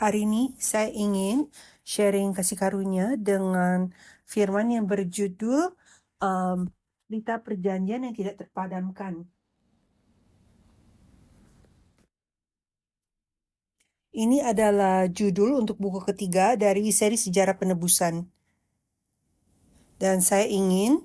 Hari ini saya ingin sharing kasih karunia dengan firman yang berjudul Berita Perjanjian yang Tidak Terpadamkan. Ini adalah judul untuk buku ketiga dari seri Sejarah Penebusan. Dan saya ingin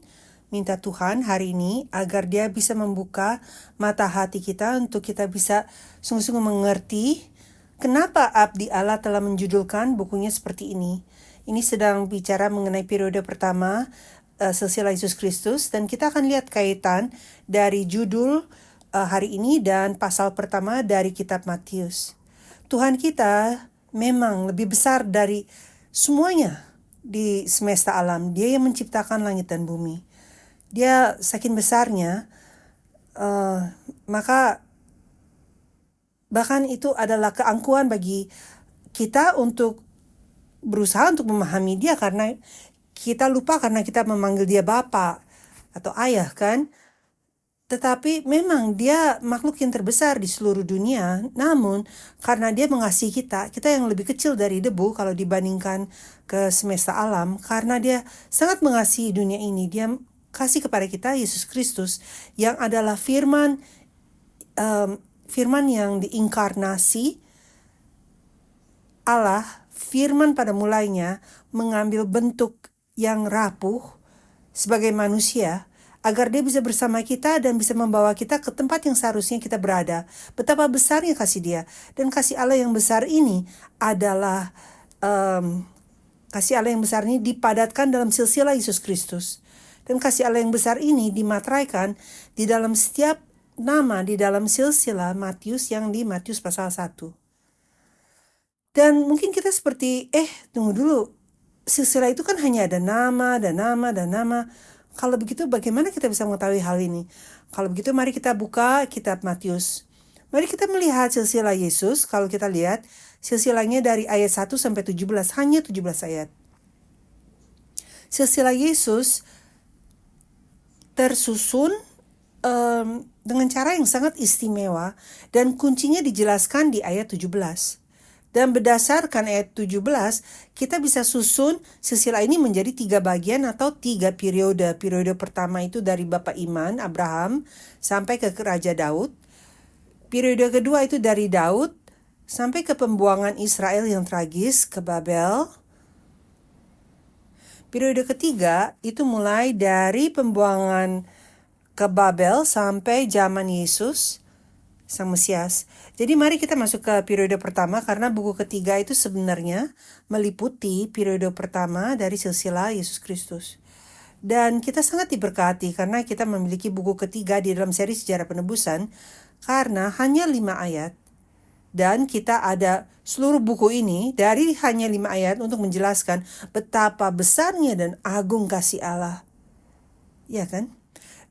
minta Tuhan hari ini agar Dia bisa membuka mata hati kita untuk kita bisa sungguh-sungguh mengerti kenapa Abdi Allah telah menjudulkan bukunya seperti ini. Ini sedang bicara mengenai periode pertama silsilah Yesus Kristus, dan kita akan lihat kaitan dari judul hari ini dan pasal pertama dari kitab Matius. Tuhan kita memang lebih besar dari semuanya di semesta alam. Dia yang menciptakan langit dan bumi. Dia saking besarnya, maka bahkan itu adalah keangkuhan bagi kita untuk berusaha untuk memahami dia, karena kita lupa karena kita memanggil dia Bapa atau Ayah kan. Tetapi memang dia makhluk yang terbesar di seluruh dunia. Namun karena dia mengasihi kita, kita yang lebih kecil dari debu kalau dibandingkan ke semesta alam. Karena dia sangat mengasihi dunia ini, dia kasih kepada kita Yesus Kristus yang adalah firman yang diinkarnasi Allah. Firman pada mulanya mengambil bentuk yang rapuh sebagai manusia, agar dia bisa bersama kita dan bisa membawa kita ke tempat yang seharusnya kita berada. Betapa besarnya kasih dia. Dan kasih Allah yang besar ini adalah kasih Allah yang besar ini dipadatkan dalam silsilah Yesus Kristus. Dan kasih Allah yang besar ini dimateraikan di dalam setiap nama di dalam silsilah Matius, yang di Matius pasal 1. Dan mungkin kita seperti, tunggu dulu. Silsilah itu kan hanya ada nama, dan nama, dan nama. Kalau begitu bagaimana kita bisa mengetahui hal ini? Kalau begitu mari kita buka kitab Matius. Mari kita melihat silsilah Yesus. Kalau kita lihat silsilahnya dari ayat 1 sampai 17, hanya 17 ayat. Silsilah Yesus tersusun dengan cara yang sangat istimewa, dan kuncinya dijelaskan di ayat 17. Dan berdasarkan ayat 17, kita bisa susun silsilah ini menjadi 3 bagian atau 3 periode. Periode pertama itu dari Bapa Iman, Abraham, sampai ke Raja Daud. Periode kedua itu dari Daud sampai ke pembuangan Israel yang tragis ke Babel. Periode ketiga itu mulai dari pembuangan ke Babel sampai zaman Yesus, Sang Mesias. Jadi mari kita masuk ke periode pertama, karena buku ketiga itu sebenarnya meliputi periode pertama dari silsilah Yesus Kristus. Dan kita sangat diberkati karena kita memiliki buku ketiga di dalam seri Sejarah Penebusan, karena hanya 5 ayat. Dan kita ada seluruh buku ini dari hanya 5 ayat untuk menjelaskan betapa besarnya dan agung kasih Allah. Ya kan?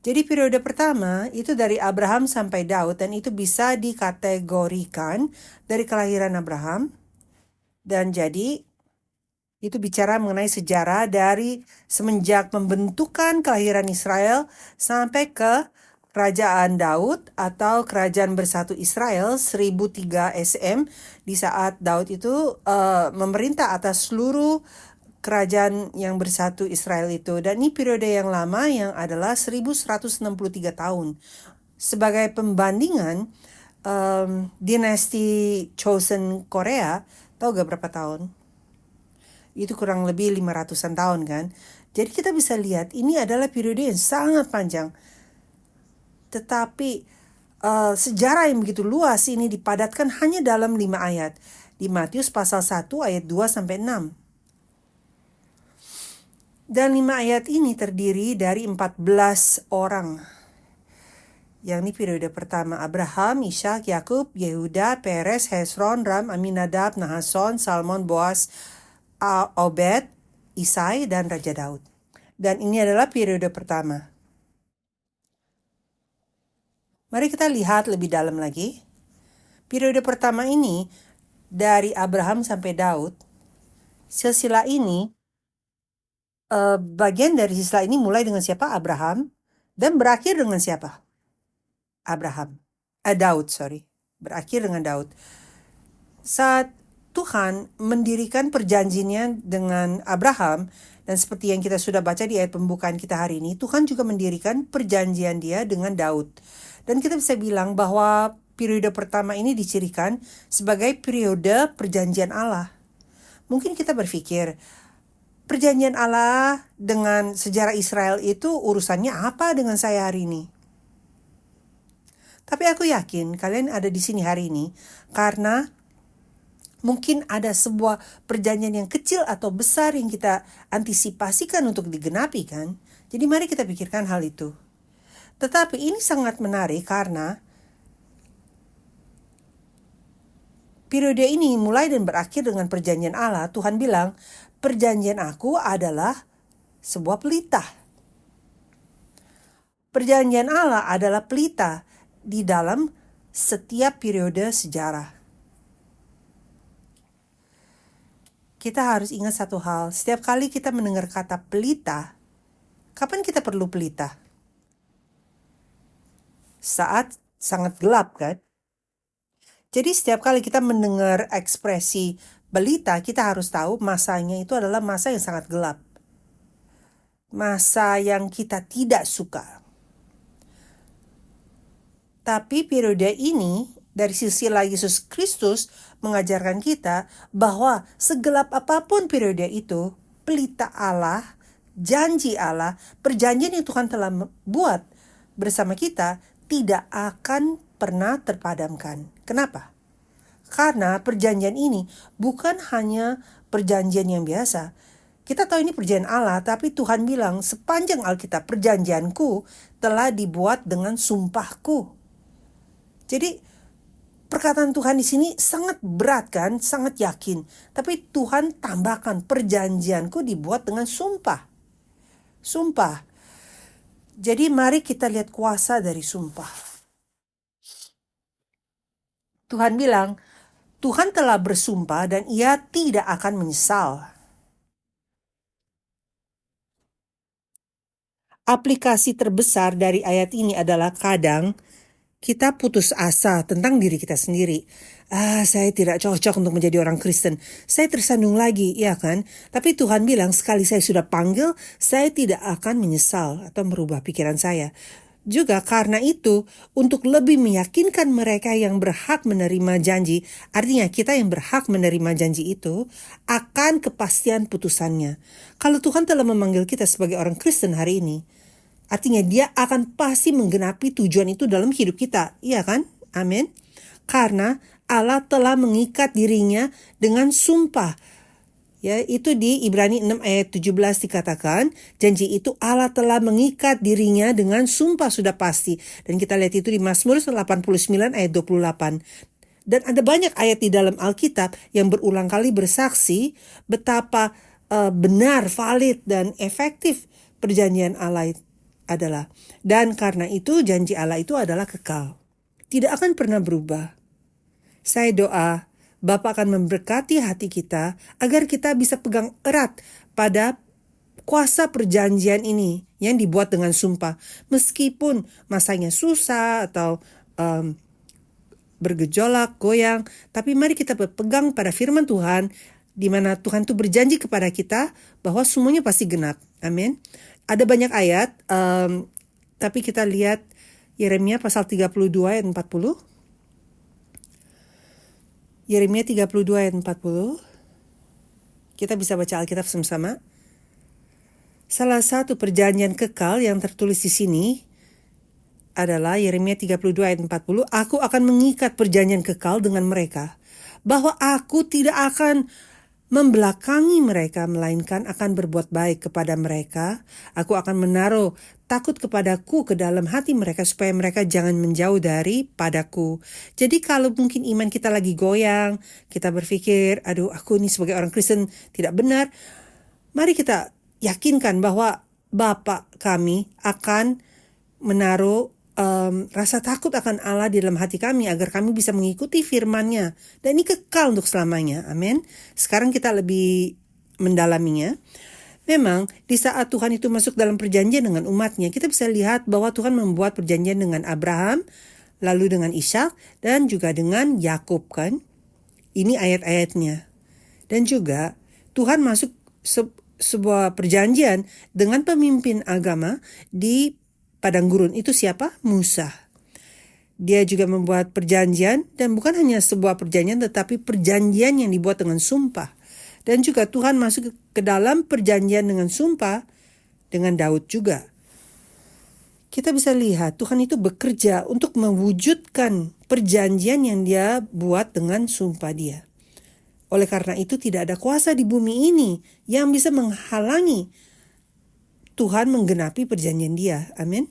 Jadi periode pertama itu dari Abraham sampai Daud, dan itu bisa dikategorikan dari kelahiran Abraham. Dan jadi itu bicara mengenai sejarah dari semenjak pembentukan kelahiran Israel sampai ke kerajaan Daud atau kerajaan bersatu Israel 1003 SM, di saat Daud itu memerintah atas seluruh kerajaan yang bersatu Israel itu. Dan ini periode yang lama, yang adalah 1163 tahun. Sebagai pembandingan, dinasti Chosun Korea, tahu gak berapa tahun? Itu kurang lebih 500-an tahun kan. Jadi kita bisa lihat ini adalah periode yang sangat panjang. Tetapi sejarah yang begitu luas ini dipadatkan hanya dalam 5 ayat. Di Matius pasal 1 ayat 2 sampai 6. Dan 5 ayat ini terdiri dari 14 orang. Yang ini periode pertama: Abraham, Ishak, Yakub, Yehuda, Peres, Hezron, Ram, Aminadab, Nahason, Salmon, Boaz, Obed, Isai, dan Raja Daud. Dan ini adalah periode pertama. Mari kita lihat lebih dalam lagi. Periode pertama ini dari Abraham sampai Daud. Silsilah ini, bagian dari silsilah ini mulai dengan siapa? Abraham. Dan berakhir dengan siapa? Daud. Berakhir dengan Daud. Saat Tuhan mendirikan perjanjiannya dengan Abraham, dan seperti yang kita sudah baca di ayat pembukaan kita hari ini, Tuhan juga mendirikan perjanjian dia dengan Daud. Dan kita bisa bilang bahwa periode pertama ini dicirikan sebagai periode perjanjian Allah. Mungkin kita berpikir, perjanjian Allah dengan sejarah Israel itu urusannya apa dengan saya hari ini? Tapi aku yakin kalian ada di sini hari ini karena mungkin ada sebuah perjanjian yang kecil atau besar yang kita antisipasikan untuk digenapi kan. Jadi mari kita pikirkan hal itu. Tetapi ini sangat menarik karena periode ini mulai dan berakhir dengan perjanjian Allah. Tuhan bilang, perjanjian aku adalah sebuah pelita. Perjanjian Allah adalah pelita di dalam setiap periode sejarah. Kita harus ingat satu hal, setiap kali kita mendengar kata pelita, kapan kita perlu pelita? Saat sangat gelap kan? Jadi setiap kali kita mendengar ekspresi pelita, kita harus tahu masanya itu adalah masa yang sangat gelap. Masa yang kita tidak suka. Tapi periode ini, dari sisi Yesus Kristus mengajarkan kita bahwa segelap apapun periode itu, pelita Allah, janji Allah, perjanjian yang Tuhan telah buat bersama kita tidak akan pernah terpadamkan. Kenapa? Karena perjanjian ini bukan hanya perjanjian yang biasa. Kita tahu ini perjanjian Allah, tapi Tuhan bilang sepanjang Alkitab perjanjianku telah dibuat dengan sumpahku. Jadi perkataan Tuhan di sini sangat berat kan, sangat yakin. Tapi Tuhan tambahkan perjanjianku dibuat dengan sumpah. Sumpah. Jadi mari kita lihat kuasa dari sumpah. Tuhan bilang, Tuhan telah bersumpah dan ia tidak akan menyesal. Aplikasi terbesar dari ayat ini adalah kadang kita putus asa tentang diri kita sendiri. Saya tidak cocok untuk menjadi orang Kristen. Saya tersandung lagi, ya kan? Tapi Tuhan bilang sekali saya sudah panggil, saya tidak akan menyesal atau merubah pikiran saya. Juga karena itu, untuk lebih meyakinkan mereka yang berhak menerima janji, artinya kita yang berhak menerima janji itu, akan kepastian putusannya. Kalau Tuhan telah memanggil kita sebagai orang Kristen hari ini, artinya dia akan pasti menggenapi tujuan itu dalam hidup kita. Iya kan? Amin. Karena Allah telah mengikat dirinya dengan sumpah. Ya, itu di Ibrani 6 ayat 17 dikatakan, janji itu Allah telah mengikat dirinya dengan sumpah sudah pasti. Dan kita lihat itu di Mazmur 89 ayat 28. Dan ada banyak ayat di dalam Alkitab yang berulang kali bersaksi betapa benar, valid, dan efektif perjanjian Allah adalah. Dan karena itu janji Allah itu adalah kekal. Tidak akan pernah berubah. Saya doa Bapa akan memberkati hati kita agar kita bisa pegang erat pada kuasa perjanjian ini yang dibuat dengan sumpah. Meskipun masanya susah atau bergejolak, goyang, tapi mari kita berpegang pada firman Tuhan di mana Tuhan itu berjanji kepada kita bahwa semuanya pasti genap. Amin. Ada banyak ayat, tapi kita lihat Yeremia pasal 32 ayat 40. Yeremia 32 ayat 40. Kita bisa baca Alkitab sama-sama. Salah satu perjanjian kekal yang tertulis di sini adalah Yeremia 32 ayat 40. Aku akan mengikat perjanjian kekal dengan mereka, bahwa aku tidak akan membelakangi mereka, melainkan akan berbuat baik kepada mereka. Aku akan menaruh takut kepadaku ke dalam hati mereka, supaya mereka jangan menjauh daripadaku. Jadi kalau mungkin iman kita lagi goyang, kita berpikir, aduh aku ini sebagai orang Kristen tidak benar, mari kita yakinkan bahwa Bapa kami akan menaruh rasa takut akan Allah di dalam hati kami agar kami bisa mengikuti firman-Nya, dan ini kekal untuk selamanya. Amin. Sekarang kita lebih mendalaminya. Memang di saat Tuhan itu masuk dalam perjanjian dengan umatnya, kita bisa lihat bahwa Tuhan membuat perjanjian dengan Abraham, lalu dengan Ishak, dan juga dengan Yakub kan. Ini ayat-ayatnya. Dan juga Tuhan masuk sebuah perjanjian dengan pemimpin agama di padang gurun. Itu siapa? Musa. Dia juga membuat perjanjian, dan bukan hanya sebuah perjanjian, tetapi perjanjian yang dibuat dengan sumpah. Dan juga Tuhan masuk ke dalam perjanjian dengan sumpah dengan Daud juga. Kita bisa lihat Tuhan itu bekerja untuk mewujudkan perjanjian yang dia buat dengan sumpah dia. Oleh karena itu tidak ada kuasa di bumi ini yang bisa menghalangi Tuhan menggenapi perjanjian dia. Amin.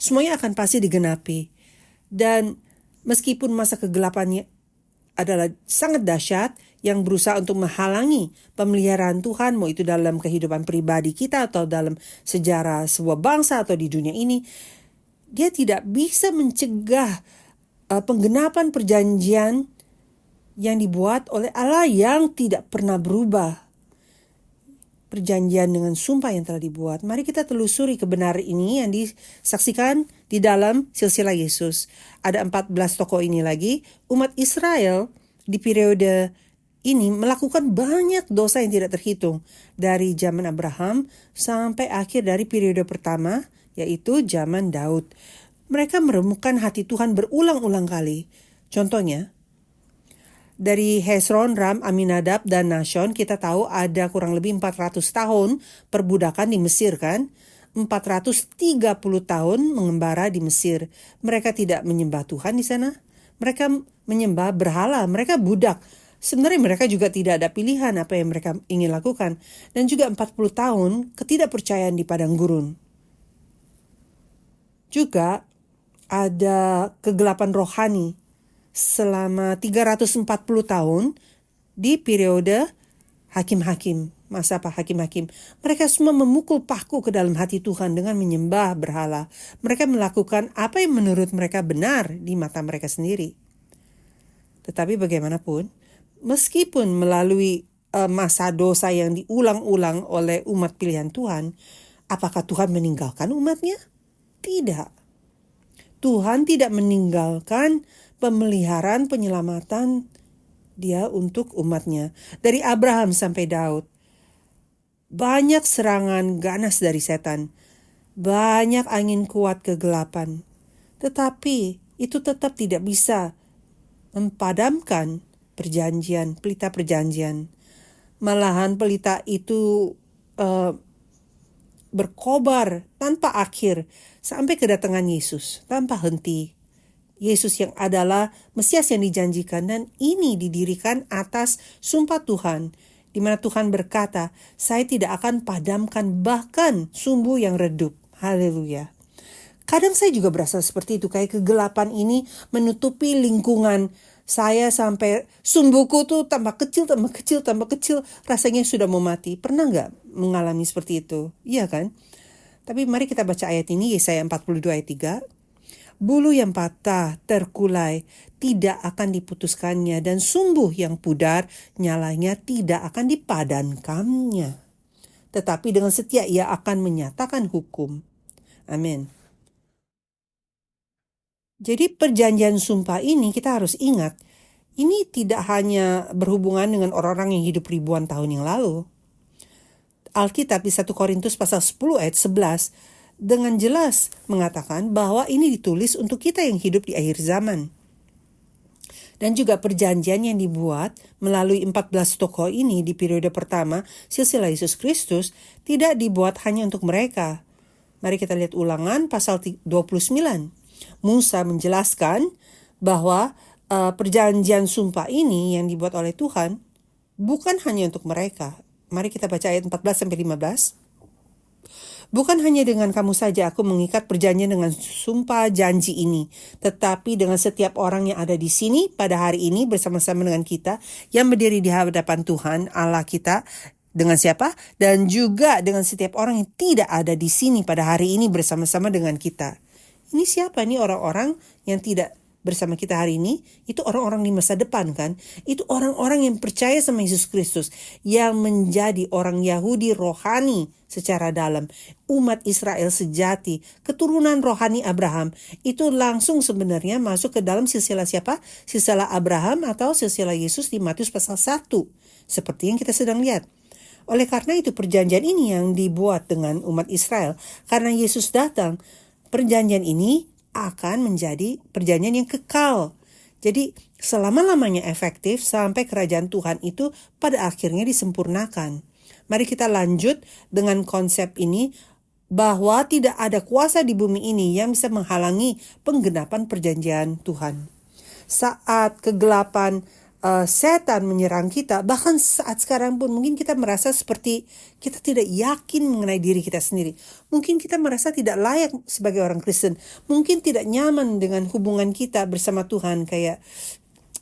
Semuanya akan pasti digenapi. Dan meskipun masa kegelapannya adalah sangat dahsyat yang berusaha untuk menghalangi pemeliharaan Tuhan, mau itu dalam kehidupan pribadi kita atau dalam sejarah sebuah bangsa atau di dunia ini, dia tidak bisa mencegah penggenapan perjanjian yang dibuat oleh Allah yang tidak pernah berubah. Perjanjian dengan sumpah yang telah dibuat. Mari kita telusuri kebenaran ini yang disaksikan di dalam silsilah Yesus. Ada 14 tokoh ini lagi. Umat Israel di periode ini melakukan banyak dosa yang tidak terhitung. Dari zaman Abraham sampai akhir dari periode pertama, yaitu zaman Daud. Mereka meremukan hati Tuhan berulang-ulang kali. Contohnya, dari Hezron, Ram, Aminadab, dan Nashon, kita tahu ada kurang lebih 400 tahun perbudakan di Mesir kan? 430 tahun mengembara di Mesir. Mereka tidak menyembah Tuhan di sana. Mereka menyembah berhala, mereka budak. Sebenarnya mereka juga tidak ada pilihan apa yang mereka ingin lakukan. Dan juga 40 tahun ketidakpercayaan di padang gurun. Juga ada kegelapan rohani selama 340 tahun di periode hakim-hakim, masa hakim-hakim. Mereka semua memukul paku ke dalam hati Tuhan dengan menyembah berhala. Mereka melakukan apa yang menurut mereka benar di mata mereka sendiri. Tetapi bagaimanapun, meskipun melalui masa dosa yang diulang-ulang oleh umat pilihan Tuhan, apakah Tuhan meninggalkan umatnya? Tidak. Tuhan tidak meninggalkan pemeliharaan penyelamatan dia untuk umatnya. Dari Abraham sampai Daud. Banyak serangan ganas dari setan. Banyak angin kuat kegelapan. Tetapi itu tetap tidak bisa mempadamkan perjanjian, pelita perjanjian. Malahan pelita itu berkobar tanpa akhir sampai kedatangan Yesus, tanpa henti. Yesus yang adalah Mesias yang dijanjikan, dan ini didirikan atas sumpah Tuhan, di mana Tuhan berkata, saya tidak akan padamkan bahkan sumbu yang redup. Haleluya. Kadang saya juga berasa seperti itu, kayak kegelapan ini menutupi lingkungan saya sampai sumbuku tuh tambah kecil, rasanya sudah mau mati. Pernah gak mengalami seperti itu? Iya kan? Tapi mari kita baca ayat ini, Yesaya 42 ayat 3. Bulu yang patah, terkulai, tidak akan diputuskannya, dan sumbu yang pudar, nyalanya tidak akan dipadamkannya. Tetapi dengan setia ia akan menyatakan hukum. Amin. Jadi perjanjian sumpah ini kita harus ingat, ini tidak hanya berhubungan dengan orang-orang yang hidup ribuan tahun yang lalu. Alkitab di 1 Korintus pasal 10 ayat 11 dengan jelas mengatakan bahwa ini ditulis untuk kita yang hidup di akhir zaman. Dan juga perjanjian yang dibuat melalui 14 tokoh ini di periode pertama silsilah Yesus Kristus tidak dibuat hanya untuk mereka. Mari kita lihat Ulangan pasal 29. Musa menjelaskan bahwa perjanjian sumpah ini yang dibuat oleh Tuhan bukan hanya untuk mereka. Mari kita baca ayat 14-15. Bukan hanya dengan kamu saja aku mengikat perjanjian dengan sumpah janji ini, tetapi dengan setiap orang yang ada di sini pada hari ini bersama-sama dengan kita yang berdiri di hadapan Tuhan Allah kita. Dengan siapa? Dan juga dengan setiap orang yang tidak ada di sini pada hari ini bersama-sama dengan kita. Ini siapa nih orang-orang yang tidak bersama kita hari ini, itu orang-orang di masa depan kan. Itu orang-orang yang percaya sama Yesus Kristus, yang menjadi orang Yahudi rohani secara dalam. Umat Israel sejati, keturunan rohani Abraham, itu langsung sebenarnya masuk ke dalam silsilah siapa? Silsilah Abraham atau silsilah Yesus di Matius pasal 1. Seperti yang kita sedang lihat. Oleh karena itu perjanjian ini yang dibuat dengan umat Israel. Karena Yesus datang, perjanjian ini akan menjadi perjanjian yang kekal. Jadi selama-lamanya efektif sampai kerajaan Tuhan itu pada akhirnya disempurnakan. Mari kita lanjut dengan konsep ini, bahwa tidak ada kuasa di bumi ini yang bisa menghalangi penggenapan perjanjian Tuhan. Saat kegelapan setan menyerang kita, bahkan saat sekarang pun mungkin kita merasa seperti kita tidak yakin mengenai diri kita sendiri. Mungkin kita merasa tidak layak sebagai orang Kristen. Mungkin tidak nyaman dengan hubungan kita bersama Tuhan, kayak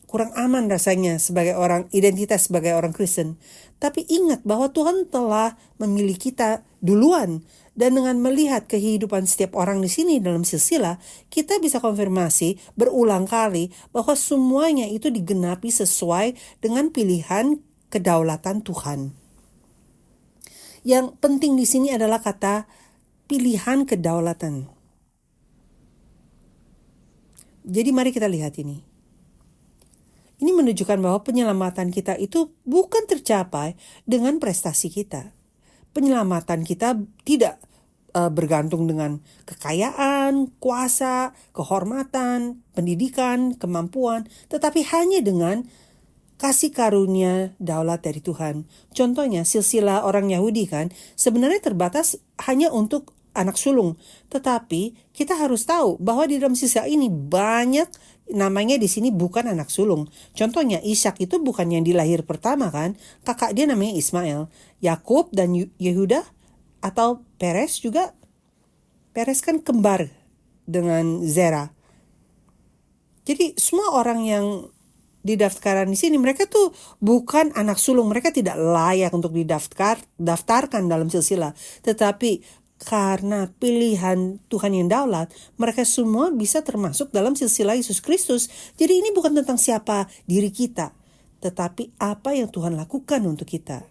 kurang aman rasanya sebagai orang, identitas sebagai orang Kristen. Tapi ingat bahwa Tuhan telah memilih kita duluan. Dan dengan melihat kehidupan setiap orang di sini dalam silsilah, kita bisa konfirmasi berulang kali bahwa semuanya itu digenapi sesuai dengan pilihan kedaulatan Tuhan. Yang penting di sini adalah kata pilihan kedaulatan. Jadi mari kita lihat ini. Ini menunjukkan bahwa penyelamatan kita itu bukan tercapai dengan prestasi kita. Penyelamatan kita tidak bergantung dengan kekayaan, kuasa, kehormatan, pendidikan, kemampuan, tetapi hanya dengan kasih karunia daulat dari Tuhan. Contohnya silsilah orang Yahudi kan sebenarnya terbatas hanya untuk anak sulung. Tetapi kita harus tahu bahwa di dalam silsilah ini banyak namanya di sini bukan anak sulung. Contohnya Ishak itu bukan yang dilahir pertama kan. Kakak dia namanya Ismail. Yakub dan Yehuda atau Peres juga. Peres kan kembar dengan Zera. Jadi semua orang yang didaftarkan di sini, mereka tuh bukan anak sulung. Mereka tidak layak untuk didaftarkan dalam silsilah. Tetapi karena pilihan Tuhan yang daulat, mereka semua bisa termasuk dalam silsilah Yesus Kristus. Jadi ini bukan tentang siapa diri kita, tetapi apa yang Tuhan lakukan untuk kita.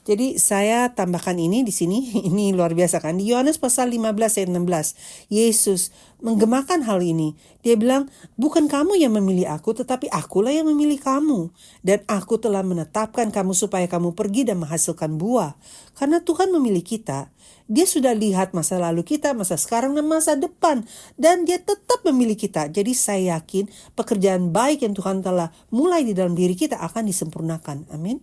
Jadi saya tambahkan ini di sini, ini luar biasa kan. Di Yohanes pasal 15 ayat 16, Yesus menggemakan hal ini. Dia bilang, bukan kamu yang memilih aku, tetapi akulah yang memilih kamu. Dan aku telah menetapkan kamu supaya kamu pergi dan menghasilkan buah. Karena Tuhan memilih kita. Dia sudah lihat masa lalu kita, masa sekarang dan masa depan. Dan dia tetap memilih kita. Jadi saya yakin pekerjaan baik yang Tuhan telah mulai di dalam diri kita akan disempurnakan. Amin.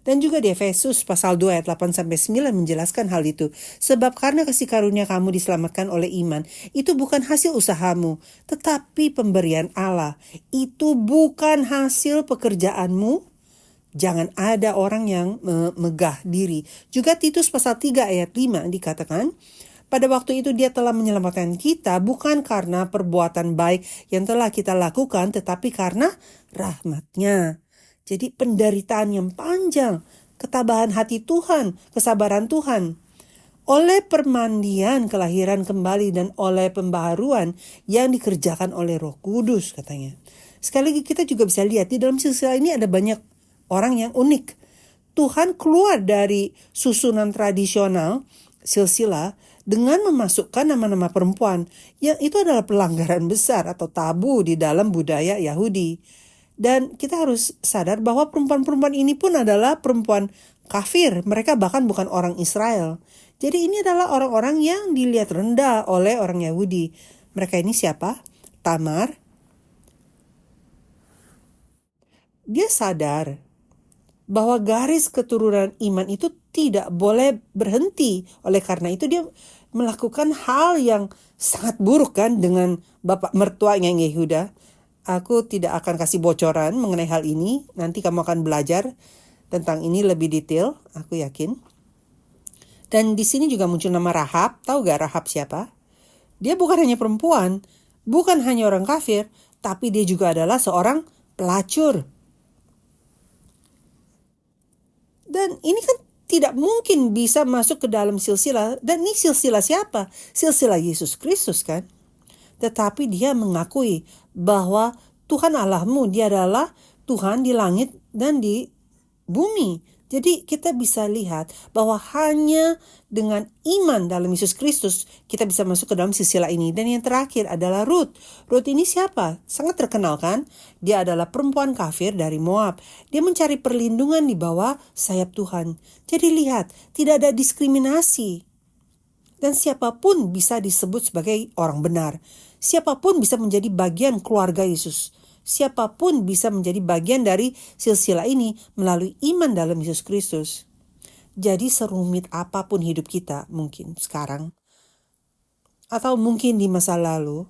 Dan juga di Efesus pasal 2 ayat 8-9 menjelaskan hal itu. Sebab karena kasih karunia kamu diselamatkan oleh iman, itu bukan hasil usahamu, tetapi pemberian Allah. Itu bukan hasil pekerjaanmu. Jangan ada orang yang megah diri. Juga Titus pasal 3 ayat 5 dikatakan, pada waktu itu dia telah menyelamatkan kita bukan karena perbuatan baik yang telah kita lakukan, tetapi karena rahmat-Nya. Jadi penderitaan yang panjang, ketabahan hati Tuhan, kesabaran Tuhan. Oleh permandian kelahiran kembali dan oleh pembaharuan yang dikerjakan oleh Roh Kudus katanya. Sekali lagi kita juga bisa lihat di dalam silsilah ini ada banyak orang yang unik. Tuhan keluar dari susunan tradisional silsilah dengan memasukkan nama-nama perempuan. Yang itu adalah pelanggaran besar atau tabu di dalam budaya Yahudi. Dan kita harus sadar bahwa perempuan-perempuan ini pun adalah perempuan kafir. Mereka bahkan bukan orang Israel. Jadi ini adalah orang-orang yang dilihat rendah oleh orang Yahudi. Mereka ini siapa? Tamar. Dia sadar bahwa garis keturunan iman itu tidak boleh berhenti. Oleh karena itu dia melakukan hal yang sangat buruk kan dengan bapak mertuanya Yehuda. Aku tidak akan kasih bocoran mengenai hal ini. Nanti kamu akan belajar tentang ini lebih detail, aku yakin. Dan di sini juga muncul nama Rahab. Tahu gak Rahab siapa? Dia bukan hanya perempuan, bukan hanya orang kafir, tapi dia juga adalah seorang pelacur. Dan ini kan tidak mungkin bisa masuk ke dalam silsilah. Dan ini silsilah siapa? Silsilah Yesus Kristus kan? Tetapi dia mengakui bahwa Tuhan Allahmu, dia adalah Tuhan di langit dan di bumi. Jadi kita bisa lihat bahwa hanya dengan iman dalam Yesus Kristus kita bisa masuk ke dalam silsilah ini. Dan yang terakhir adalah Rut. Rut ini siapa? Sangat terkenal kan? Dia adalah perempuan kafir dari Moab. Dia mencari perlindungan di bawah sayap Tuhan. Jadi lihat, tidak ada diskriminasi. Dan siapapun bisa disebut sebagai orang benar. Siapapun bisa menjadi bagian keluarga Yesus. Siapapun bisa menjadi bagian dari silsilah ini melalui iman dalam Yesus Kristus. Jadi serumit apapun hidup kita mungkin sekarang, atau mungkin di masa lalu,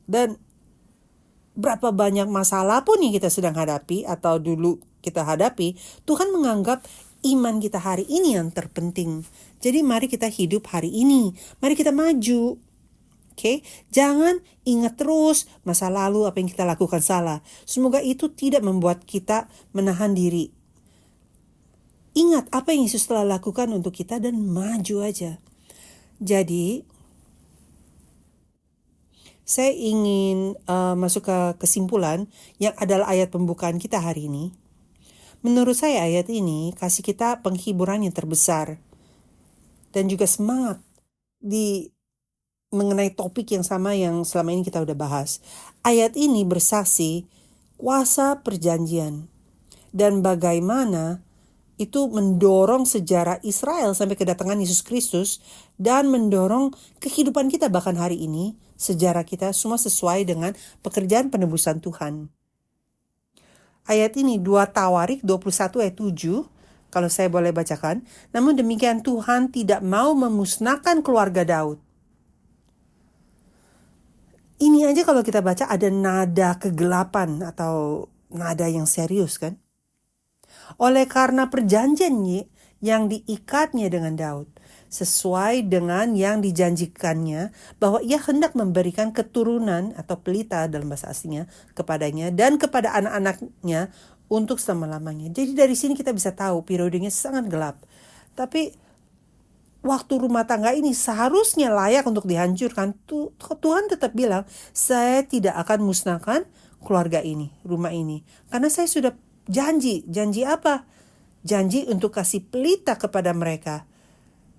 dan berapa banyak masalah pun yang kita sedang hadapi atau dulu kita hadapi, Tuhan menganggap iman kita hari ini yang terpenting. Jadi mari kita hidup hari ini, mari kita maju. Oke, jangan ingat terus masa lalu apa yang kita lakukan salah. Semoga itu tidak membuat kita menahan diri. Ingat apa yang Yesus telah lakukan untuk kita dan maju aja. Jadi, saya ingin masuk ke kesimpulan yang adalah ayat pembukaan kita hari ini. Menurut saya ayat ini kasih kita penghiburan yang terbesar dan juga semangat mengenai topik yang sama yang selama ini kita udah bahas. Ayat ini bersaksi kuasa perjanjian dan bagaimana itu mendorong sejarah Israel sampai kedatangan Yesus Kristus dan mendorong kehidupan kita bahkan hari ini. Sejarah kita semua sesuai dengan pekerjaan penebusan Tuhan. Ayat ini 2 Tawarik 21 ayat 7, kalau saya boleh bacakan. Namun demikian Tuhan tidak mau memusnahkan keluarga Daud. Ini aja kalau kita baca ada nada kegelapan atau nada yang serius kan. Oleh karena perjanjiannya yang diikatnya dengan Daud, sesuai dengan yang dijanjikannya bahwa ia hendak memberikan keturunan atau pelita dalam bahasa aslinya kepadanya dan kepada anak-anaknya untuk selama-lamanya. Jadi dari sini kita bisa tahu periodenya sangat gelap. Tapi waktu rumah tangga ini seharusnya layak untuk dihancurkan. Tuhan tetap bilang, saya tidak akan musnahkan keluarga ini, rumah ini. Karena saya sudah janji. Janji apa? Janji untuk kasih pelita kepada mereka.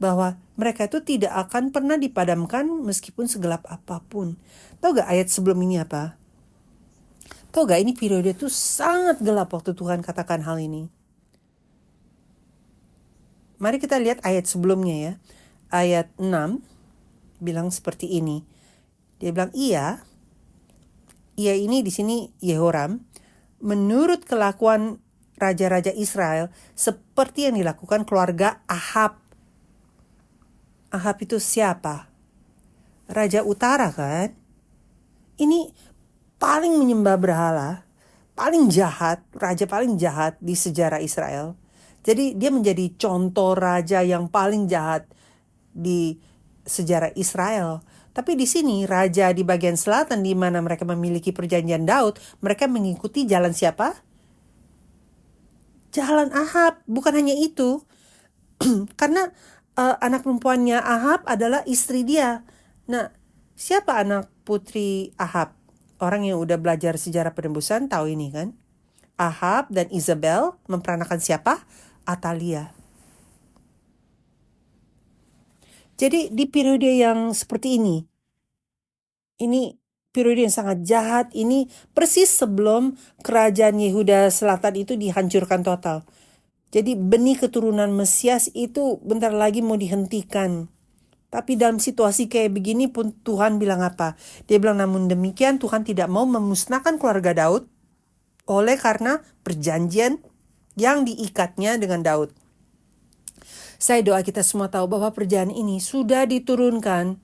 Bahwa mereka itu tidak akan pernah dipadamkan meskipun segelap apapun. Tahu gak ayat sebelum ini apa? Tahu gak ini periode itu sangat gelap waktu Tuhan katakan hal ini. Mari kita lihat ayat sebelumnya ya. Ayat 6 bilang seperti ini. Dia bilang ia ini di sini Yehoram, menurut kelakuan raja-raja Israel seperti yang dilakukan keluarga Ahab. Ahab itu siapa? Raja utara kan? Ini paling menyembah berhala, paling jahat, raja paling jahat di sejarah Israel. Jadi dia menjadi contoh raja yang paling jahat di sejarah Israel. Tapi di sini raja di bagian selatan di mana mereka memiliki perjanjian Daud, mereka mengikuti jalan siapa? Jalan Ahab. Bukan hanya itu. Karena anak perempuannya Ahab adalah istri dia. Nah, siapa anak putri Ahab? Orang yang udah belajar sejarah penebusan tahu ini kan? Ahab dan Isabel memperanakan siapa? Atalia. Jadi di periode yang seperti ini periode yang sangat jahat, ini persis sebelum kerajaan Yehuda Selatan itu dihancurkan total. Jadi benih keturunan Mesias itu bentar lagi mau dihentikan. Tapi dalam situasi kayak begini pun Tuhan bilang apa? Dia bilang namun demikian Tuhan tidak mau memusnahkan keluarga Daud oleh karena perjanjian yang diikatnya dengan Daud. Saya doa kita semua tahu bahwa perjanjian ini sudah diturunkan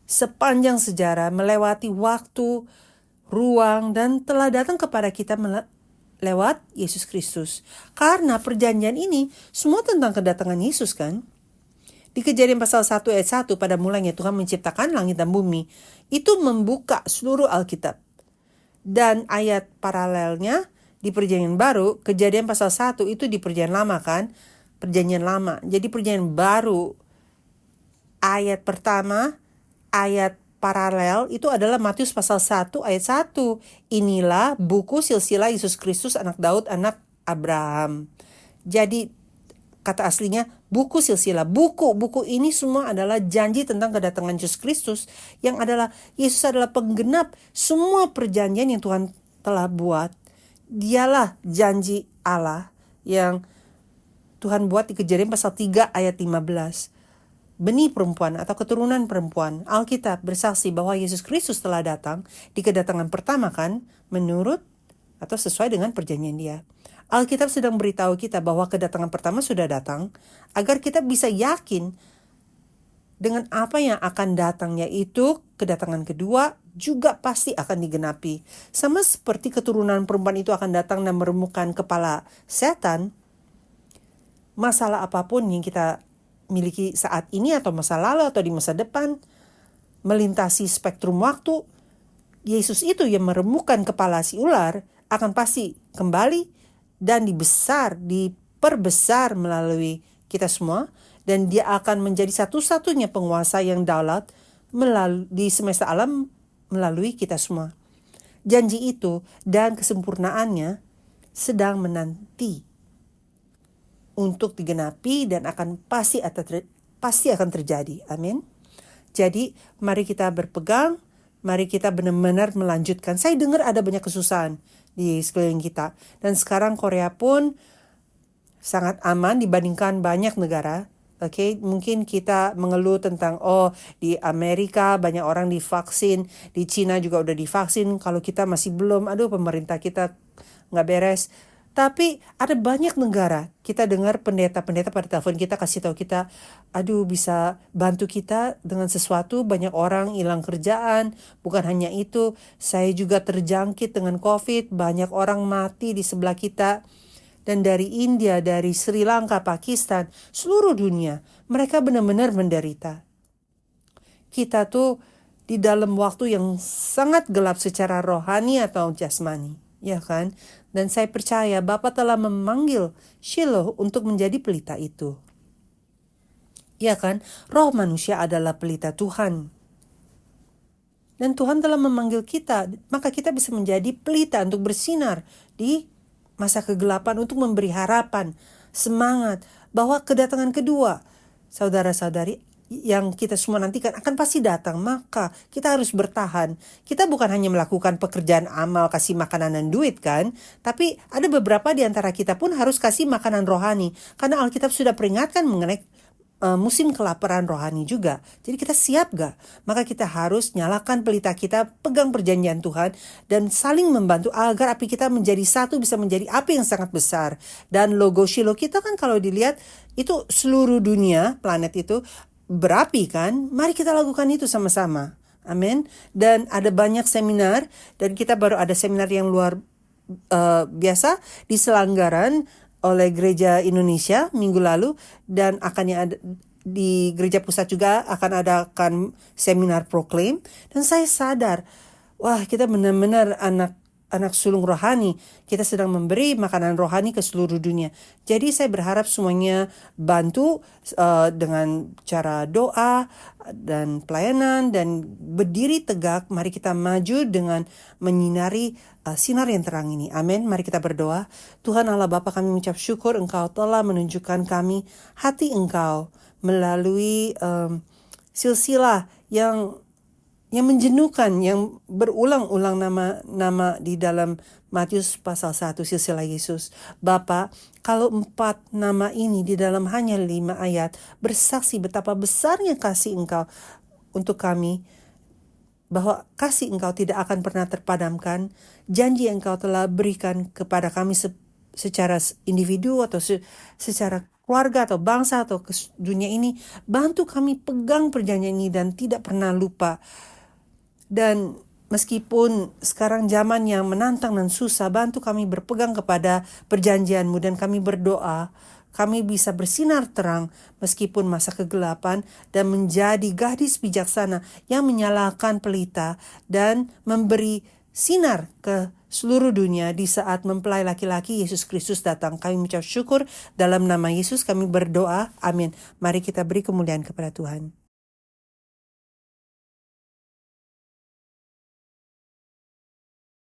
sepanjang sejarah, melewati waktu, ruang, dan telah datang kepada kita lewat Yesus Kristus. Karena perjanjian ini semua tentang kedatangan Yesus kan. Di Kejadian pasal 1 ayat 1 pada mulanya Tuhan menciptakan langit dan bumi. Itu membuka seluruh Alkitab. Dan ayat paralelnya di perjanjian baru, Kejadian pasal 1 itu di perjanjian lama kan. perjanjian lama. Jadi perjanjian baru, ayat pertama, ayat paralel itu adalah Matius pasal 1 ayat 1. Inilah buku silsilah Yesus Kristus anak Daud anak Abraham. Jadi kata aslinya buku silsilah. Buku ini semua adalah janji tentang kedatangan Yesus Kristus, yang adalah Yesus adalah penggenap semua perjanjian yang Tuhan telah buat. Dialah janji Allah yang Tuhan buat di Kejadian pasal 3 ayat 15. Benih perempuan atau keturunan perempuan. Alkitab bersaksi bahwa Yesus Kristus telah datang di kedatangan pertama kan, menurut atau sesuai dengan perjanjian Dia. Alkitab sedang beritahu kita bahwa kedatangan pertama sudah datang, agar kita bisa yakin dengan apa yang akan datang, yaitu kedatangan kedua juga pasti akan digenapi. Sama seperti keturunan perempuan itu akan datang dan meremukkan kepala setan, masalah apapun yang kita miliki saat ini atau masa lalu atau di masa depan, melintasi spektrum waktu, Yesus itu yang meremukkan kepala si ular akan pasti kembali dan diperbesar melalui kita semua, dan Dia akan menjadi satu-satunya penguasa yang daulat di semesta alam melalui kita semua. Janji itu dan kesempurnaannya sedang menanti untuk digenapi dan pasti akan terjadi. Amin. Jadi mari kita berpegang, mari kita benar-benar melanjutkan. Saya dengar ada banyak kesusahan di sekeliling kita. Dan sekarang Korea pun sangat aman dibandingkan banyak negara. Oke, mungkin kita mengeluh tentang di Amerika banyak orang divaksin, di Cina juga udah divaksin, kalau kita masih belum, pemerintah kita nggak beres. Tapi ada banyak negara, kita dengar pendeta-pendeta pada telepon kita kasih tahu kita, bisa bantu kita dengan sesuatu. Banyak orang hilang kerjaan. Bukan hanya itu, saya juga terjangkit dengan COVID. Banyak orang mati di sebelah kita. Dan dari India, dari Sri Lanka, Pakistan, seluruh dunia, mereka benar-benar menderita. Kita tuh di dalam waktu yang sangat gelap secara rohani atau jasmani, ya kan? Dan saya percaya Bapa telah memanggil Shiloh untuk menjadi pelita itu. Ya kan? Roh manusia adalah pelita Tuhan. Dan Tuhan telah memanggil kita, maka kita bisa menjadi pelita untuk bersinar di masa kegelapan, untuk memberi harapan, semangat bahwa kedatangan kedua, saudara-saudari, yang kita semua nantikan akan pasti datang. Maka kita harus bertahan. Kita bukan hanya melakukan pekerjaan amal, kasih makanan dan duit kan, tapi ada beberapa di antara kita pun harus kasih makanan rohani, karena Alkitab sudah peringatkan mengenai musim kelaparan rohani juga. Jadi kita siap gak? Maka kita harus nyalakan pelita kita, pegang perjanjian Tuhan, dan saling membantu agar api kita menjadi satu, bisa menjadi api yang sangat besar. Dan logo Shiloh kita kan kalau dilihat itu seluruh dunia, planet itu berapi kan. Mari kita lakukan itu sama-sama. Amin. Dan ada banyak seminar, dan kita baru ada seminar yang luar biasa diselenggaran oleh Gereja Indonesia minggu lalu, dan akannya ada di Gereja Pusat juga akan adakan seminar Proclaim. Dan saya sadar, wah, kita benar-benar anak sulung rohani. Kita sedang memberi makanan rohani ke seluruh dunia. Jadi saya berharap semuanya bantu dengan cara doa dan pelayanan dan berdiri tegak. Mari kita maju dengan menyinari sinar yang terang ini. Amin. Mari kita berdoa. Tuhan Allah Bapa, kami mengucap syukur Engkau telah menunjukkan kami hati Engkau melalui silsilah yang menjenuhkan, yang berulang-ulang nama di dalam Matius pasal 1, silsilah Yesus. Bapa, kalau 4 nama ini di dalam hanya 5 ayat bersaksi betapa besarnya kasih Engkau untuk kami, bahwa kasih Engkau tidak akan pernah terpadamkan, janji yang Engkau telah berikan kepada kami secara individu atau secara keluarga atau bangsa atau ke dunia ini, bantu kami pegang perjanjian ini dan tidak pernah lupa. Dan meskipun sekarang zaman yang menantang dan susah, bantu kami berpegang kepada perjanjian-Mu, dan kami berdoa kami bisa bersinar terang meskipun masa kegelapan, dan menjadi gadis bijaksana yang menyalakan pelita dan memberi sinar ke seluruh dunia di saat mempelai laki-laki Yesus Kristus datang. Kami mengucap syukur dalam nama Yesus kami berdoa. Amin. Mari kita beri kemuliaan kepada Tuhan.